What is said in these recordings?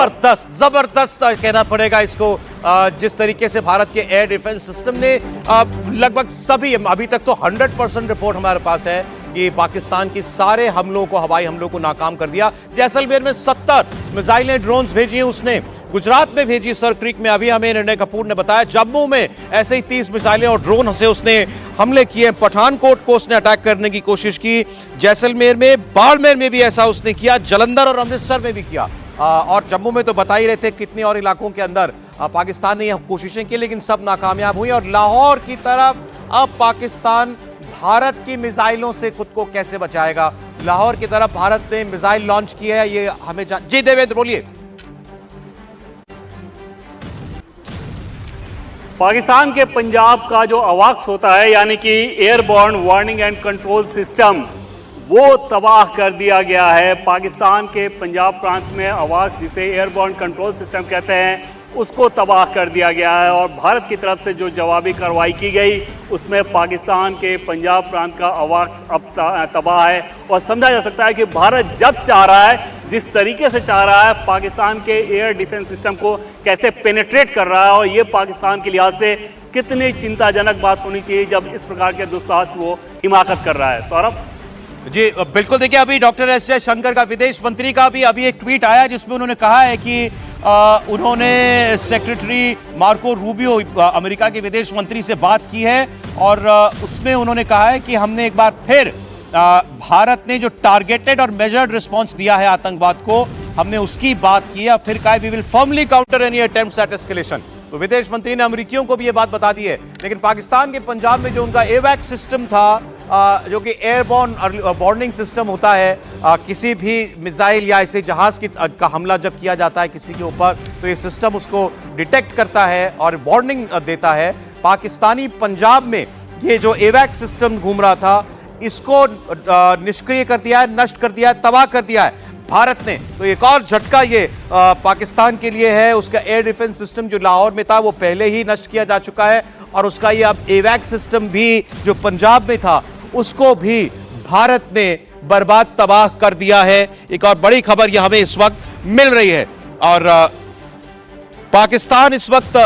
जबरदस्त जबरदस्त कहना पड़ेगा इसको। जिस तरीके से भारत के एयर डिफेंस सिस्टम ने लगभग सभी, अभी तक तो 100% रिपोर्ट हमारे पास है कि पाकिस्तान की सारे हमलों को, हवाई हमलों को नाकाम कर दिया। जैसलमेर में 70 मिसाइलें, ड्रोन्स भेजी हैं उसने, गुजरात में भेजी सर क्रीक में, अभी हमें निर्णय कपूर ने बताया। जम्मू में ऐसे ही 30 मिसाइलें और ड्रोन से उसने हमले किए। पठानकोट को उसने अटैक करने की कोशिश की, जैसलमेर में, बाड़मेर में भी ऐसा उसने किया, जालंधर और अमृतसर में भी किया। और जम्मू में तो बता ही रहे थे कितने और इलाकों के अंदर पाकिस्तान ने यह कोशिशें की, लेकिन सब नाकामयाब हुई। और लाहौर की तरफ अब पाकिस्तान भारत की मिसाइलों से खुद को कैसे बचाएगा? लाहौर की तरफ भारत ने मिसाइल लॉन्च की है, ये हमें जी देवेंद्र बोलिए। पाकिस्तान के पंजाब का जो अवाक्स होता है, यानी कि airborne warning and control system, वो तबाह कर दिया गया है। पाकिस्तान के पंजाब प्रांत में अवाक्स, जिसे एयरबॉर्न कंट्रोल सिस्टम कहते हैं, उसको तबाह कर दिया गया है। और भारत की तरफ से जो जवाबी कार्रवाई की गई, उसमें पाकिस्तान के पंजाब प्रांत का अवाक्स अब तबाह है। और समझा जा सकता है कि भारत जब चाह रहा है, जिस तरीके से चाह रहा है, पाकिस्तान के एयर डिफेंस सिस्टम को कैसे पेनिट्रेट कर रहा है। और ये पाकिस्तान के लिहाज से कितनी चिंताजनक बात होनी चाहिए जब इस प्रकार के दुस्साहस को वो हिमाकत कर रहा है। सौरभ जी बिल्कुल, देखिए अभी डॉक्टर एस जयशंकर का, विदेश मंत्री का भी अभी एक ट्वीट आया जिसमें उन्होंने कहा है कि उन्होंने सेक्रेटरी मार्को रूबियो, अमेरिका के विदेश मंत्री से बात की है और उसमें उन्होंने कहा है कि हमने एक बार फिर भारत ने जो टारगेटेड और मेजर्ड रिस्पांस दिया है आतंकवाद को, हमने उसकी बात की है। फिर कहा we will firmly counter any attempts at escalation. तो विदेश मंत्री ने अमेरिकियों को भी ये बात बता दी है। लेकिन पाकिस्तान के पंजाब में जो उनका एवैक सिस्टम था, जो कि एयरबॉर्न वार्निंग सिस्टम होता है, किसी भी मिसाइल या ऐसे जहाज का हमला जब किया जाता है किसी के ऊपर, तो ये सिस्टम उसको डिटेक्ट करता है और वार्निंग देता है। पाकिस्तानी पंजाब में ये जो एवैक सिस्टम घूम रहा था, इसको निष्क्रिय कर दिया है, नष्ट कर दिया है, तबाह कर दिया है भारत ने। तो एक और झटका ये पाकिस्तान के लिए है। उसका एयर डिफेंस सिस्टम जो लाहौर में था, वो पहले ही नष्ट किया जा चुका है और उसका ये अब एवैक सिस्टम भी जो पंजाब में था, उसको भी भारत ने बर्बाद, तबाह कर दिया है। एक और बड़ी खबर यह हमें इस वक्त मिल रही है और पाकिस्तान इस वक्त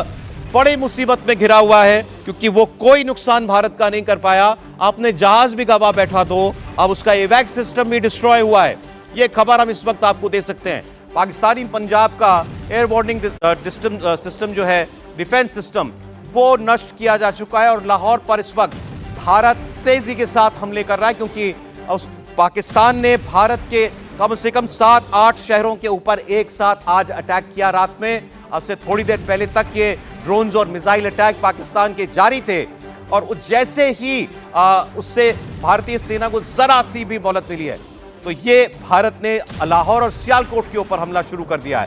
बड़ी मुसीबत में घिरा हुआ है क्योंकि वो कोई नुकसान भारत का नहीं कर पाया। आपने जहाज भी गवा बैठा दो, अब उसका एवैक सिस्टम भी डिस्ट्रॉय हुआ है। ये खबर हम इस वक्त आपको दे सकते हैं। पाकिस्तानी पंजाब का एयर वार्निंग सिस्टम जो है, डिफेंस सिस्टम, वो नष्ट किया जा चुका है और लाहौर पर इस वक्त भारत तेजी के साथ हमले कर रहा है क्योंकि उस पाकिस्तान ने भारत के कम से कम 7-8 शहरों के ऊपर एक साथ आज अटैक किया रात में। अब से थोड़ी देर पहले तक ये ड्रोन्स और मिसाइल अटैक पाकिस्तान के जारी थे और जैसे ही उससे भारतीय सेना को जरा सी भी मोहलत मिली है, तो ये भारत ने लाहौर और सियालकोट के ऊपर हमला शुरू कर दिया है।